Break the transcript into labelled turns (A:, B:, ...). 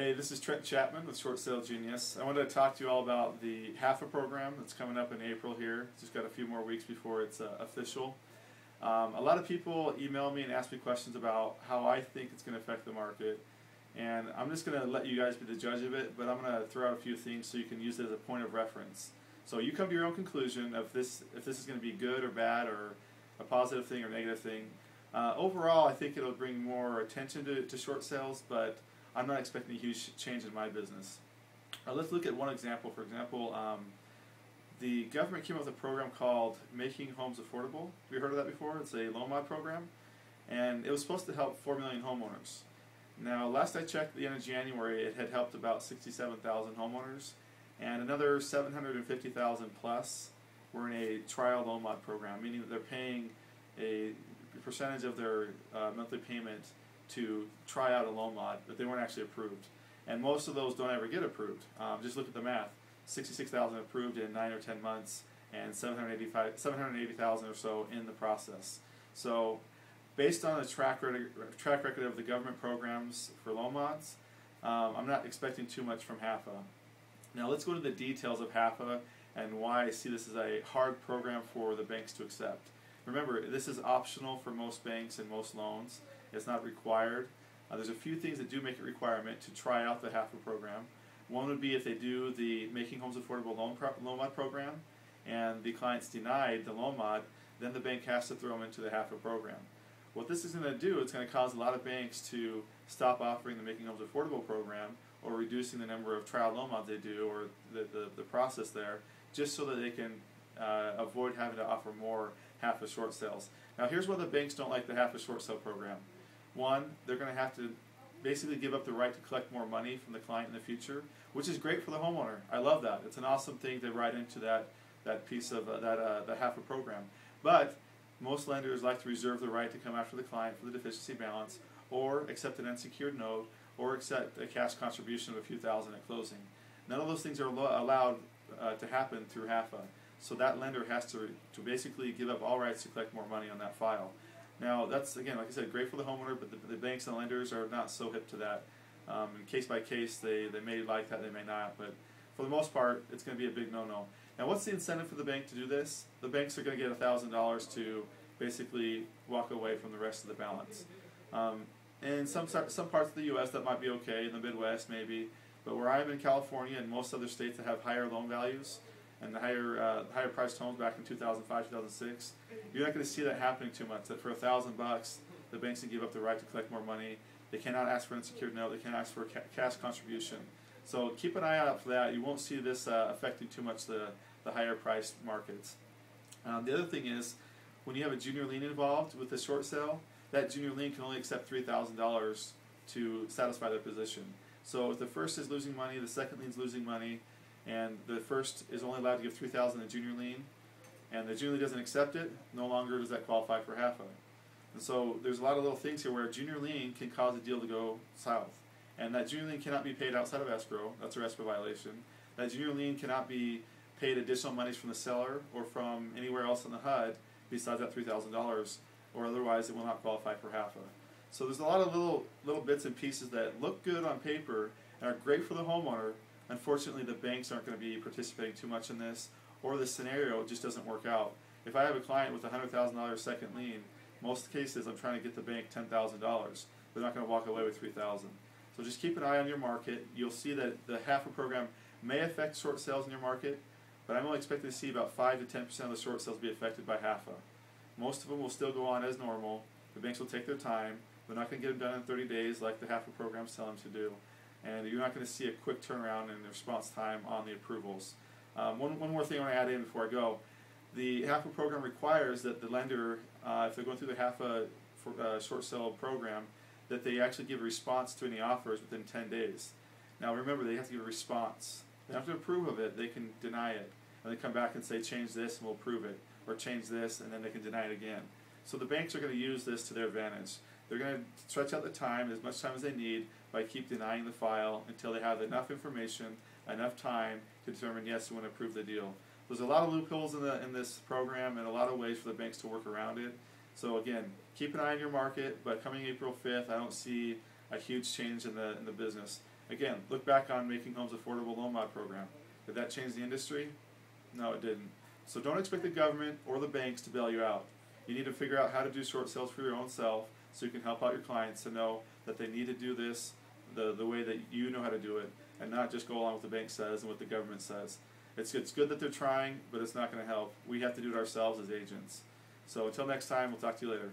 A: Hey, this is Trent Chapman with Short Sale Genius. I wanted to talk to you all about the HAFA program that's coming up in April here. It's just got a few more weeks before it's official. A lot of people email me and ask me questions about how I think it's going to affect the market. And I'm just going to let you guys be the judge of it, but I'm going to throw out a few things so you can use it as a point of reference. So you come to your own conclusion of if this is going to be good or bad or a positive thing or negative thing. Overall, I think it'll bring more attention to short sales, but I'm not expecting a huge change in my business. Let's look at one example. For example, the government came up with a program called Making Homes Affordable. Have you heard of that before? It's a loan mod program, and it was supposed to help 4 million homeowners. Now, last I checked, at the end of January, it had helped about 67,000 homeowners, and another 750,000 plus were in a trial loan mod program, meaning that they're paying a percentage of their monthly payment to try out a loan mod, but they weren't actually approved. And most of those don't ever get approved. Just look at the math. 66,000 approved in 9 or 10 months, and 780,000 or so in the process. So based on the track record of the government programs for loan mods, I'm not expecting too much from HAFA. Now let's go to the details of HAFA and why I see this as a hard program for the banks to accept. Remember, this is optional for most banks and most loans. It's not required. There's a few things that do make it a requirement to try out the HAFA program. One would be if they do the Making Homes Affordable loan mod program and the client's denied the loan mod, then the bank has to throw them into the HAFA program. What this is going to do, it's going to cause a lot of banks to stop offering the Making Homes Affordable program or reducing the number of trial loan mods they do, or the process there, just so that they can avoid having to offer more HAFA short sales. Now here's why the banks don't like the HAFA short sale program. One, they're going to have to basically give up the right to collect more money from the client in the future, which is great for the homeowner. I love that. It's an awesome thing to write into that piece of the HAFA program. But most lenders like to reserve the right to come after the client for the deficiency balance, or accept an unsecured note, or accept a cash contribution of a few thousand at closing. None of those things are allowed to happen through HAFA. So that lender has to basically give up all rights to collect more money on that file. Now that's, again, like I said, great for the homeowner, but the banks and lenders are not so hip to that. Case by case, they may like that, they may not, but for the most part, it's going to be a big no-no. Now what's the incentive for the bank to do this? The banks are going to get $1,000 to basically walk away from the rest of the balance. In some parts of the U.S. that might be okay, in the Midwest maybe, but where I'm in California and most other states that have higher loan values and the higher priced homes back in 2005, 2006, you're not going to see that happening too much. That for $1,000, the banks can give up the right to collect more money. They cannot ask for an unsecured note. They can't ask for a cash contribution. So keep an eye out for that. You won't see this affecting too much the higher priced markets. The other thing is, when you have a junior lien involved with the short sale, that junior lien can only accept $3,000 to satisfy their position. So if the first is losing money, the second lien is losing money, and the first is only allowed to give $3,000 in junior lien, and the junior lien doesn't accept it, no longer does that qualify for HAFA. And so there's a lot of little things here where a junior lien can cause a deal to go south. And that junior lien cannot be paid outside of escrow. That's a escrow violation. That junior lien cannot be paid additional monies from the seller or from anywhere else in the HUD besides that $3,000, or otherwise it will not qualify for HAFA. So there's a lot of little bits and pieces that look good on paper and are great for the homeowner. Unfortunately, the banks aren't going to be participating too much in this, or the scenario just doesn't work out. If I have a client with a $100,000 second lien, most cases I'm trying to get the bank $10,000. They're not going to walk away with $3,000. So just keep an eye on your market. You'll see that the HAFA program may affect short sales in your market, but I'm only expecting to see about 5 to 10% of the short sales be affected by HAFA. Most of them will still go on as normal. The banks will take their time. They're not going to get them done in 30 days like the HAFA programs tell them to do. And you're not going to see a quick turnaround in the response time on the approvals. One more thing I want to add in before I go. The HAFA program requires that the lender, if they're going through the HAFA short sale program, that they actually give a response to any offers within 10 days. Now remember, they have to give a response. They don't have to approve of it, they can deny it. And they come back and say, change this and we'll approve it. Or change this, and then they can deny it again. So the banks are going to use this to their advantage. They're going to stretch out the time, as much time as they need, by keep denying the file until they have enough information, enough time to determine, yes, we want to approve the deal. There's a lot of loopholes in this program and a lot of ways for the banks to work around it. So again, keep an eye on your market, but coming April 5th, I don't see a huge change in the business. Again, look back on Making Homes Affordable Loan Mod program. Did that change the industry? No, it didn't. So don't expect the government or the banks to bail you out. You need to figure out how to do short sales for your own self so you can help out your clients to know that they need to do this the way that you know how to do it, and not just go along with the bank says and what the government says. It's good that they're trying, but it's not going to help. We have to do it ourselves as agents. So until next time, we'll talk to you later.